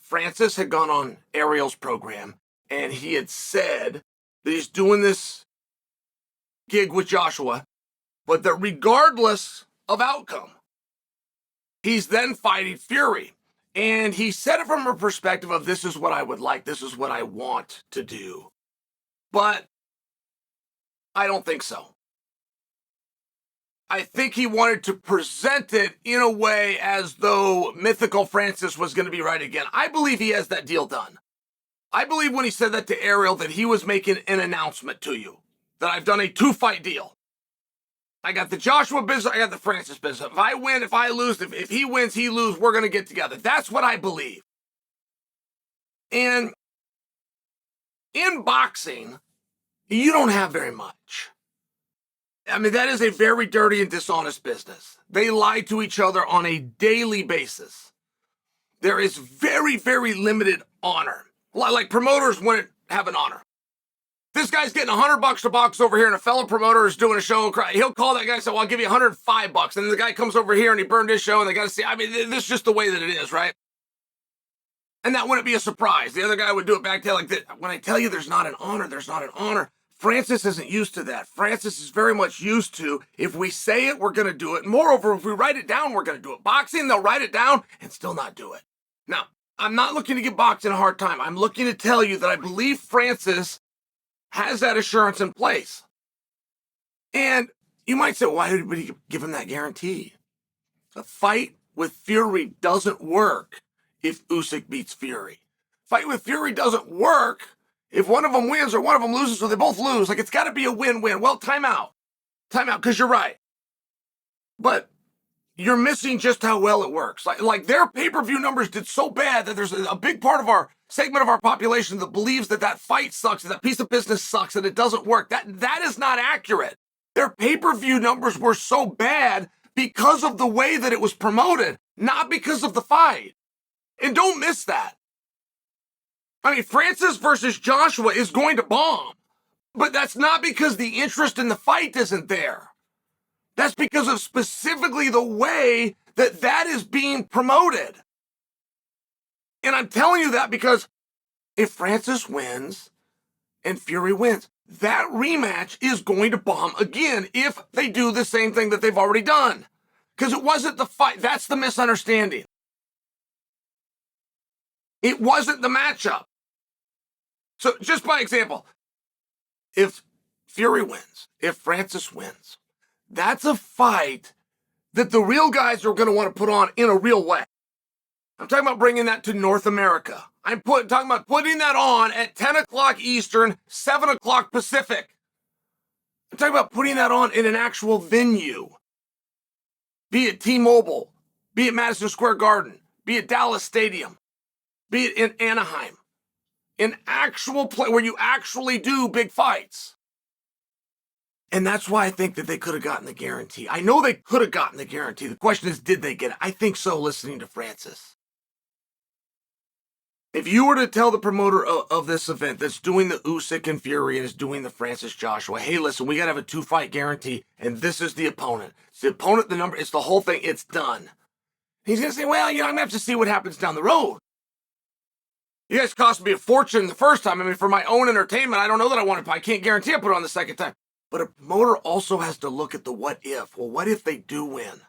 Francis had gone on Ariel's program and he had said that he's doing this gig with Joshua, but that regardless of outcome, he's then fighting Fury. And he said it from a perspective of, this is what I would like, this is what I want to do. But I don't think so. I think he wanted to present it in a way as though mythical Francis was going to be right again. I believe he has that deal done. I believe when he said that to Ariel that he was making an announcement to you, that I've done a 2-fight deal. I got the Joshua business, I got the Francis business. If I win, if I lose, if he wins, he loses, we're going to get together. That's what I believe. And in boxing, you don't have very much. I mean, that is a very dirty and dishonest business. They lie to each other on a daily basis. There is very, very limited honor. Like promoters wouldn't have an honor. This guy's getting $100 to box over here, and a fellow promoter is doing a show. He'll call that guy and say, well, I'll give you $105. And then the guy comes over here and he burned his show, and they got to see. I mean, this is just the way that it is, right? And that wouldn't be a surprise. The other guy would do it back there like this. When I tell you there's not an honor, there's not an honor. Francis isn't used to that. Francis is very much used to, if we say it, we're going to do it. Moreover, if we write it down, we're going to do it. Boxing, they'll write it down and still not do it. Now, I'm not looking to give boxing a hard time. I'm looking to tell you that I believe Francis has that assurance in place. And you might say, why did he give him that guarantee? A fight with Fury doesn't work if Usyk beats Fury. Fight with Fury doesn't work if one of them wins or one of them loses, or they both lose. Like, it's got to be a win-win. Well, time out. Time out, because you're right. But you're missing just how well it works. Like their pay-per-view numbers did so bad that there's a big part of our segment of our population that believes that fight sucks, that piece of business sucks, and it doesn't work. That is not accurate. Their pay-per-view numbers were so bad because of the way that it was promoted, not because of the fight. And don't miss that. I mean, Francis versus Joshua is going to bomb, but that's not because the interest in the fight isn't there. That's because of specifically the way that is being promoted. And I'm telling you that because if Francis wins and Fury wins, that rematch is going to bomb again if they do the same thing that they've already done. Because it wasn't the fight. That's the misunderstanding. It wasn't the matchup. So just by example, if Fury wins, if Francis wins, that's a fight that the real guys are going to want to put on in a real way. I'm talking about bringing that to North America. I'm talking about putting that on at 10 o'clock Eastern, 7 o'clock Pacific. I'm talking about putting that on in an actual venue. Be it T-Mobile, be it Madison Square Garden, be it Dallas Stadium, be it in Anaheim. An actual play where you actually do big fights. And that's why I think that they could have gotten the guarantee. I know they could have gotten the guarantee. The question is, did they get it? I think so, listening to Francis. If you were to tell the promoter of this event that's doing the Usyk and Fury and is doing the Francis Joshua, hey, listen, we got to have a 2-fight guarantee, and this is the opponent. It's the opponent, the number, it's the whole thing, it's done. He's going to say, well, I'm going to have to see what happens down the road. You guys cost me a fortune the first time. I mean, for my own entertainment, I don't know that I want to. I can't guarantee I put it on the second time. But a promoter also has to look at the what if. Well, what if they do win?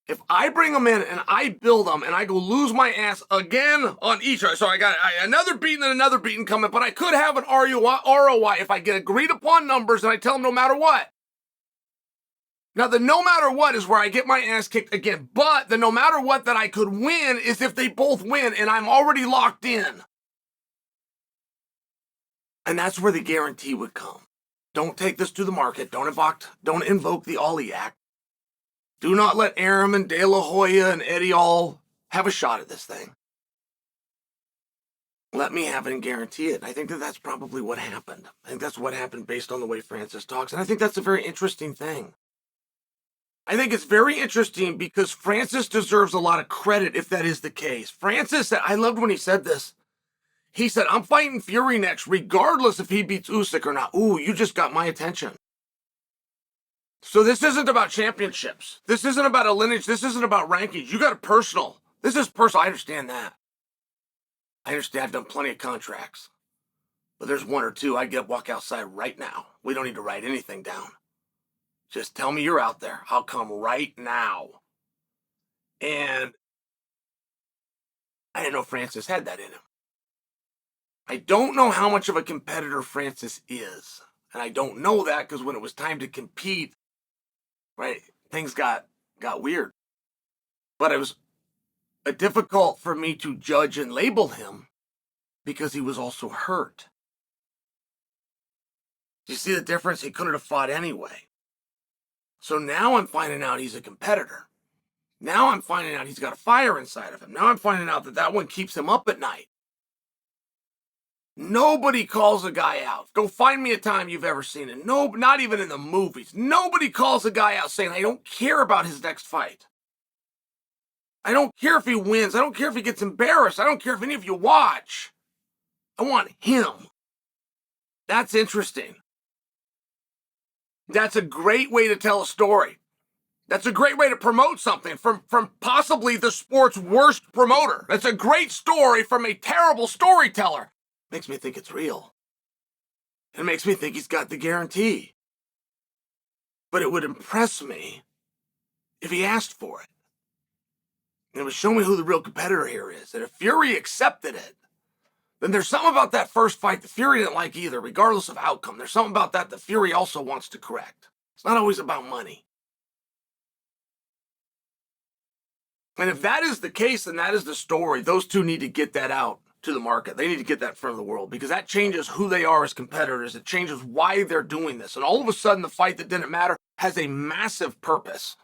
If I bring them in and I build them and I go lose my ass again on each, so I got another beating and another beating coming, but I could have an ROI if I get agreed upon numbers and I tell them no matter what. Now, the no matter what is where I get my ass kicked again. But the no matter what that I could win is if they both win and I'm already locked in. And that's where the guarantee would come. Don't take this to the market. Don't invoke the Ollie Act. Do not let Arum and De La Hoya and Eddie all have a shot at this thing. Let me have it and guarantee it. I think that's probably what happened. I think that's what happened based on the way Francis talks. And I think that's a very interesting thing. I think it's very interesting because Francis deserves a lot of credit if that is the case. Francis said, I loved when he said this. He said, I'm fighting Fury next, regardless if he beats Usyk or not. Ooh, you just got my attention. So this isn't about championships. This isn't about a lineage. This isn't about rankings. You got a personal. This is personal. I understand that. I understand I've done plenty of contracts, but there's one or two I'd get walk outside right now. We don't need to write anything down. Just tell me you're out there. I'll come right now. And I didn't know Francis had that in him. I don't know how much of a competitor Francis is. And I don't know that because when it was time to compete, right, things got weird. But it was difficult for me to judge and label him because he was also hurt. Do you see the difference? He couldn't have fought anyway. So now I'm finding out he's a competitor. Now I'm finding out he's got a fire inside of him. Now I'm finding out that one keeps him up at night. Nobody calls a guy out. Go find me a time you've ever seen it. No, not even in the movies. Nobody calls a guy out saying, I don't care about his next fight. I don't care if he wins. I don't care if he gets embarrassed. I don't care if any of you watch. I want him. That's interesting. That's a great way to tell a story. That's a great way to promote something from possibly the sport's worst promoter. That's a great story from a terrible storyteller. Makes me think it's real. It makes me think he's got the guarantee. But it would impress me if he asked for it. And it would show me who the real competitor here is. And if Fury accepted it, then there's something about that first fight that Fury didn't like either, regardless of outcome. There's something about that Fury also wants to correct. It's not always about money. And if that is the case, then that is the story. Those two need to get that out to the market. They need to get that in front of the world because that changes who they are as competitors. It changes why they're doing this. And all of a sudden, the fight that didn't matter has a massive purpose.